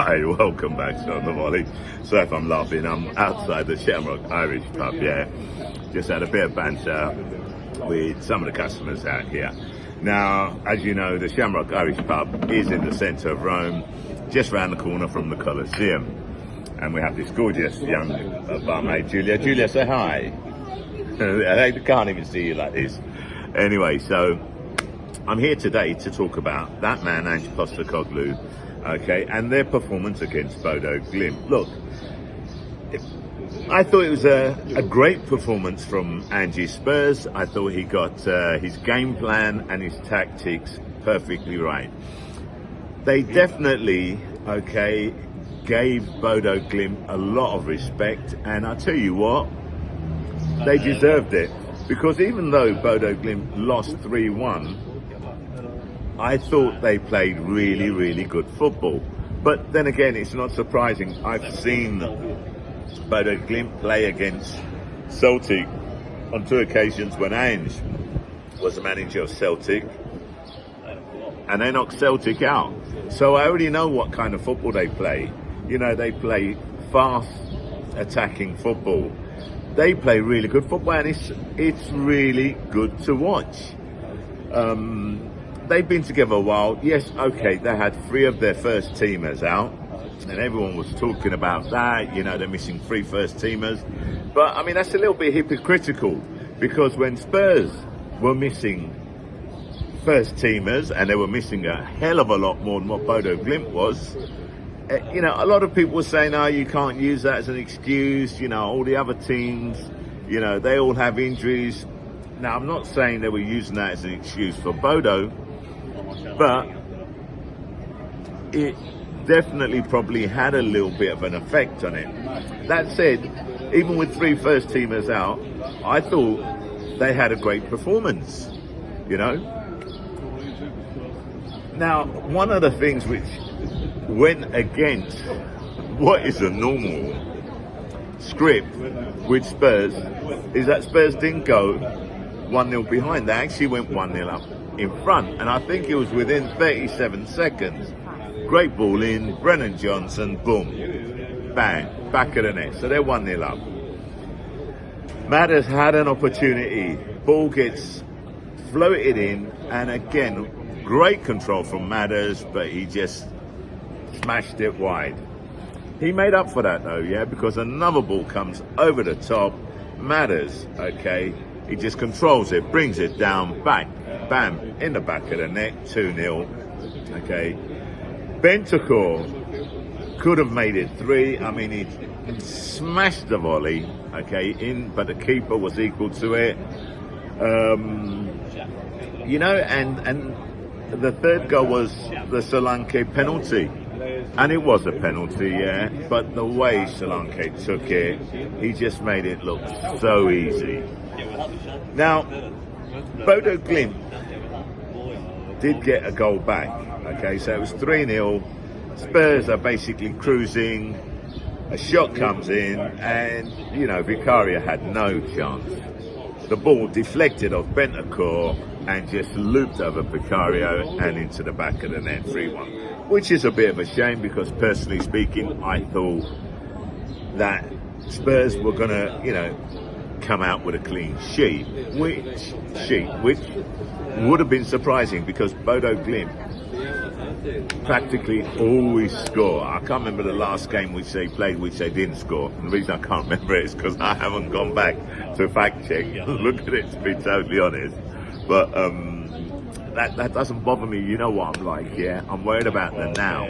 Hi, welcome back to On The Volley. So if I'm laughing, I'm outside the Shamrock Irish pub, yeah. Just had a bit of banter with some of the customers out here. Now, as you know, the Shamrock Irish pub is in the centre of Rome, just round the corner from the Colosseum. And we have this gorgeous young barmaid, Julia. Julia, say hi. I can't even see you like this. Anyway, so I'm here today to talk about that man, Ange Postecoglou, okay, and their performance against Bodo Glimt. Look, I thought it was a great performance from Ange's Spurs. I thought he got his game plan and his tactics perfectly right. They definitely, okay, gave Bodo Glimt a lot of respect, and I tell you what, they deserved it, because even though Bodo Glimt lost 3-1, I thought they played really, really good football. But then again, it's not surprising. I've seen Bodo Glimt play against Celtic on 2 occasions when Ange was the manager of Celtic, and they knocked Celtic out. So I already know what kind of football they play. You know, they play fast, attacking football. They play really good football, and it's really good to watch. They've been together a while. Yes, okay, they had 3 of their first teamers out, and everyone was talking about that. You know, they're missing 3 first teamers. But, I mean, that's a little bit hypocritical, because when Spurs were missing first teamers, and they were missing a hell of a lot more than what Bodo Glimt was, you know, a lot of people were saying, oh, you can't use that as an excuse. You know, all the other teams, you know, they all have injuries. Now, I'm not saying they were using that as an excuse for Bodo, but it definitely probably had a little bit of an effect on it. That said, even with 3 first teamers out, I thought they had a great performance, you know. Now, one of the things which went against what is a normal script with Spurs is that Spurs didn't go 1-0 behind. They actually went 1-0 up in front, and I think it was within 37 seconds. Great ball in, Brennan Johnson, boom, bang, back of the net. So they're 1-0 up. Madders had an opportunity. Ball gets floated in, and again, great control from Madders, but he just smashed it wide. He made up for that though, yeah, because another ball comes over the top. Madders, okay, he just controls it, brings it down, back, bam, in the back of the net, 2-0, okay. Bentancur could have made it 3. I mean, he smashed the volley, okay, in, but the keeper was equal to it. You know, and the third goal was the Sri Lanka penalty. And it was a penalty, yeah, but the way Sri Lanka took it, he just made it look so easy. Now, Bodo Glimt did get a goal back, okay, so it was 3-0. Spurs are basically cruising, a shot comes in, and, you know, Vicaria had no chance. The ball deflected off Bentancur and just looped over Vicario and into the back of the net, 3-1. Which is a bit of a shame, because personally speaking, I thought that Spurs were going to, you know, come out with a clean sheet, which would have been surprising, because Bodo Glimt practically always score. I can't remember the last game which they played which they didn't score. And the reason I can't remember it is because I haven't gone back to fact check, look at it, to be totally honest. But that doesn't bother me. You know what I'm like, yeah? I'm worried about the now,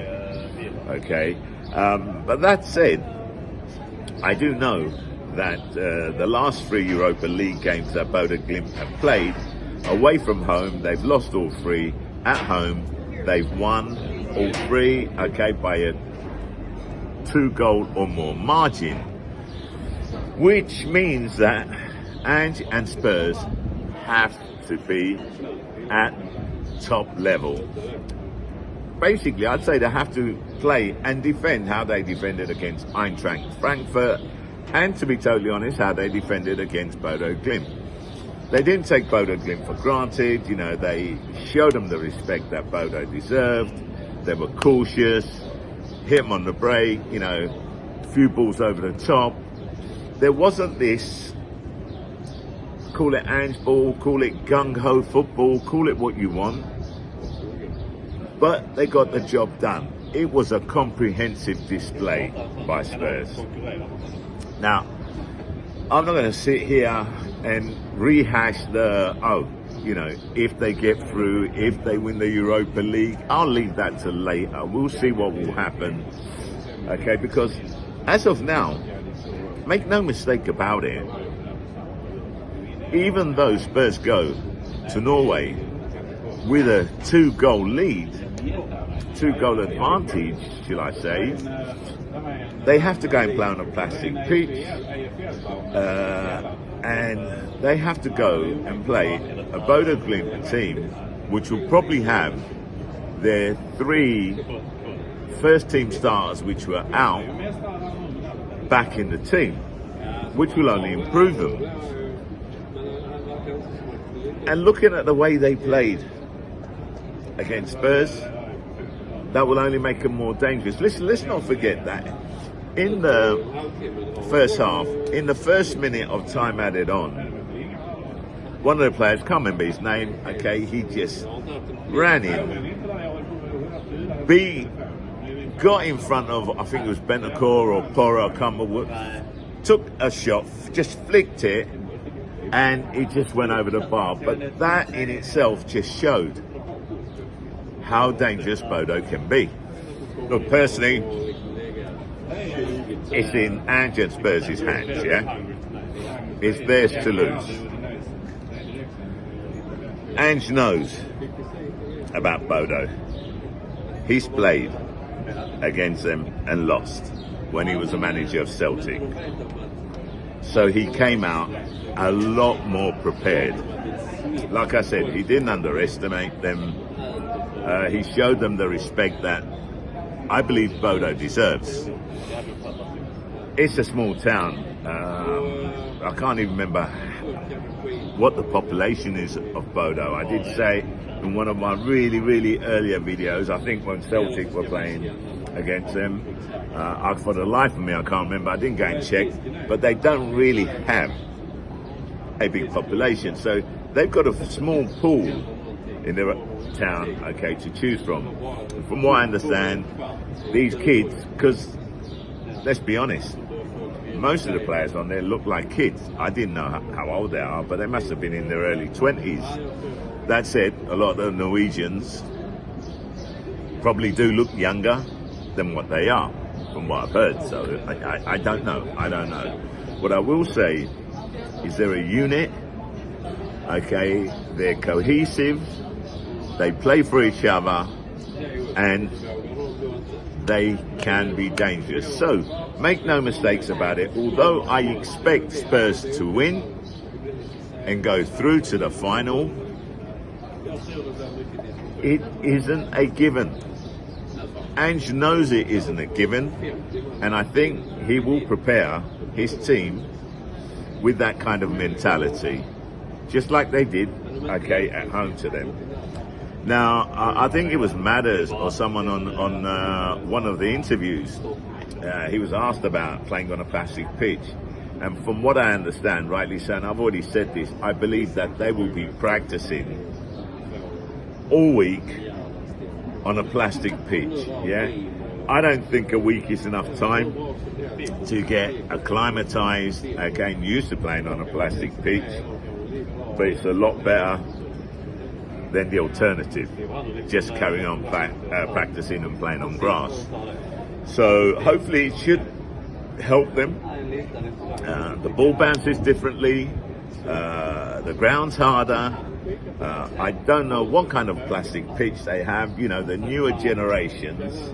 okay? But that said, I do know that the last 3 Europa League games that Bodo Glimt have played, away from home, they've lost all 3. At home, they've won all 3, okay, by a 2-goal or more margin. Which means that Ange and Spurs have to be at top level. Basically, I'd say they have to play and defend how they defended against Eintracht Frankfurt, and to be totally honest, how they defended against Bodo Glimt. They didn't take Bodo Glimt for granted. You know, they showed them the respect that Bodo deserved. They were cautious. hit him on the break, you know, a few balls over the top. There wasn't this, call it Ange ball, call it gung-ho football, call it what you want. But they got the job done. It was a comprehensive display by Spurs. Now, I'm not going to sit here and rehash the, you know, if they get through, if they win the Europa League. I'll leave that to later. We'll see what will happen. Okay, because as of now, make no mistake about it, even though Spurs go to Norway with a 2-goal lead, 2-goal advantage, shall I say, they have to go and play on a plastic pitch, and they have to go and play a Bodo Glimt team, which will probably have their 3 first-team starters, which were out, back in the team, which will only improve them. And looking at the way they played against Spurs, that will only make them more dangerous. Listen, let's not forget that in the first half, in the first minute of time added on, one of the players, can't remember his name, okay, he just ran in, got in front of, I think it was Bentancur or Porro, I can't remember, took a shot, just flicked it, and it just went over the bar. But that in itself just showed how dangerous Bodo can be. Look, personally, it's in Ange and Spurs' hands, yeah? It's theirs to lose. Ange knows about Bodo. He's played against them and lost when he was a manager of Celtic. So he came out a lot more prepared. Like I said, he didn't underestimate them. He showed them the respect that I believe Bodo deserves. It's a small town. I can't even remember what the population is of Bodo. I did say in one of my really, really earlier videos, I think when Celtic were playing against them, for the life of me, I can't remember. I didn't go and check, but they don't really have a big population. So they've got a small pool in their town, okay, to choose from. From what I understand, these kids, because let's be honest, most of the players on there look like kids. I didn't know how old they are, but they must have been in their early 20s. That said, a lot of the Norwegians probably do look younger than what they are, from what I've heard. So I don't know. I don't know. What I will say is they're a unit, okay, they're cohesive, they play for each other, and they can be dangerous. So make no mistakes about it. Although I expect Spurs to win and go through to the final, it isn't a given. Ange knows it isn't a given, and I think he will prepare his team with that kind of mentality, just like they did, okay, at home to them. Now, I think it was Matters or someone on one of the interviews, he was asked about playing on a plastic pitch. And from what I understand, rightly so, and I've already said this, I believe that they will be practicing all week on a plastic pitch, yeah? I don't think a week is enough time to get acclimatized, again, used to playing on a plastic pitch, but it's a lot better than the alternative, just carrying on practicing and playing on grass. So hopefully it should help them. The ball bounces differently, the ground's harder. I don't know what kind of plastic pitch they have. You know, the newer generations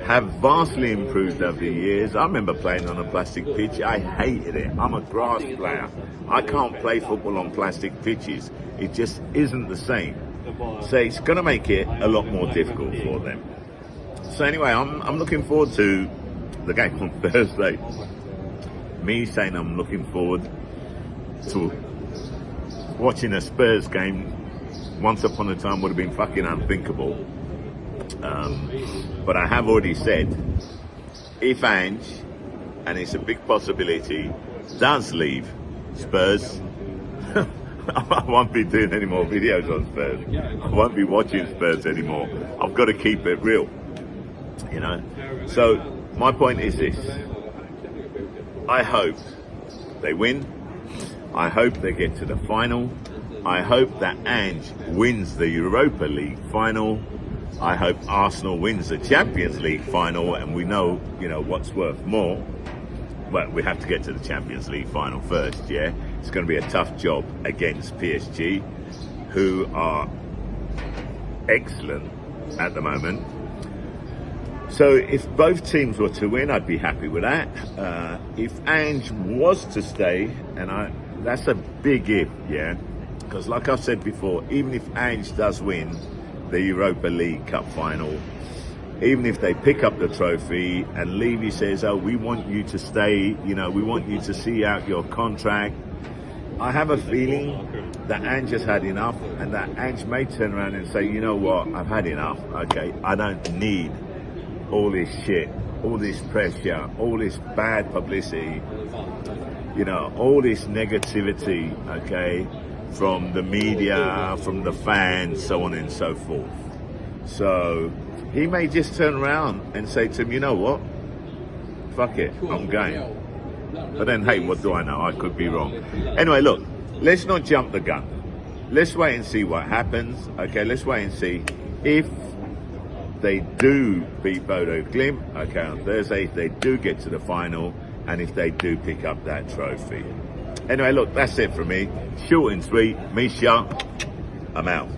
have vastly improved over the years. I remember playing on a plastic pitch. I hated it. I'm a grass player. I can't play football on plastic pitches. It just isn't the same. So it's going to make it a lot more difficult for them. So anyway, I'm looking forward to the game on Thursday. Me saying I'm looking forward to watching a Spurs game once upon a time would have been fucking unthinkable. But I have already said, if Ange, and it's a big possibility, does leave Spurs, I won't be doing any more videos on Spurs. I won't be watching Spurs anymore. I've got to keep it real, you know. So my point is this: I hope they win. I hope they get to the final. I hope that Ange wins the Europa League final. I hope Arsenal wins the Champions League final, and we know, you know, what's worth more. Well, we have to get to the Champions League final first, yeah? It's going to be a tough job against PSG, who are excellent at the moment. So if both teams were to win, I'd be happy with that. If Ange was to stay, and that's a big if, yeah? Because like I've said before, even if Ange does win the Europa League Cup final, even if they pick up the trophy and Levy says, oh, we want you to stay, you know, we want you to see out your contract, I have a feeling that Ange has had enough, and that Ange may turn around and say, you know what, I've had enough, okay, I don't need all this shit, all this pressure, all this bad publicity, you know, all this negativity, okay, from the media, from the fans, so on and so forth. So he may just turn around and say to him, you know what, fuck it, I'm going. But then, hey, what do I know? I could be wrong. Anyway, look, let's not jump the gun. Let's wait and see what happens. Okay, let's wait and see if they do beat Bodo Glimt, okay, on Thursday, if they do get to the final, and if they do pick up that trophy. Anyway, look, that's it from me. Short and sweet. Me, Shah. I'm out.